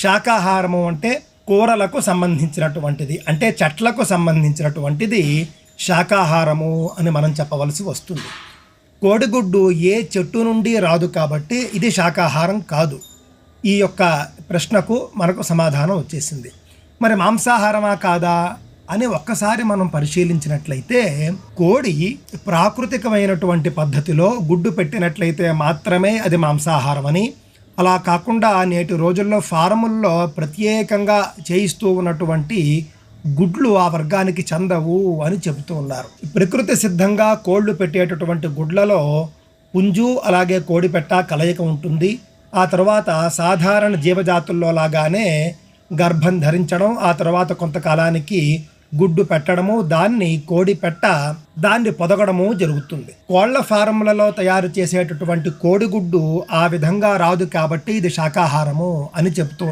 శాకాహారము అంటే కూరలకు సంబంధించినటువంటిది, అంటే చెట్లకు సంబంధించినటువంటిది శాకాహారము అని మనం చెప్పవలసి వస్తుంది. కోడిగుడ్డు ఏ చెట్టు నుండి రాదు కాబట్టి ఇది శాకాహారం కాదు. ఈ యొక్క ప్రశ్నకు మనకు సమాధానం వచ్చేసింది. మరి మాంసాహారమా కాదా అని ఒక్కసారి మనం పరిశీలించినట్లయితే, కోడి ప్రాకృతికమైనటువంటి పద్ధతిలో గుడ్డు పెట్టినట్లయితే మాత్రమే అది మాంసాహారం అని, అలా కాకుండా నేటి రోజుల్లో ఫారముల్లో ప్రత్యేకంగా చేయిస్తూ ఉన్నటువంటి గుడ్లు ఆ వర్గానికి చెందవు అని చెబుతూ ఉన్నారు. ప్రకృతి సిద్ధంగా కోళ్ళు పెట్టేటటువంటి గుడ్లలో పుంజు అలాగే కోడిపెట్ట కలయిక ఉంటుంది. ఆ తర్వాత సాధారణ జీవజాతుల్లో లాగానే గర్భం ధరించడం, ఆ తర్వాత కొంతకాలానికి గుడ్డు పెట్టడము, దాన్ని కోడిపెట్ట దాన్ని పొదగడము జరుగుతుంది. కోళ్ల ఫారంలలో తయారు చేసేటటువంటి కోడిగుడ్డు ఆ విధంగా రాదు కాబట్టి ఇది శాకాహారము అని చెబుతూ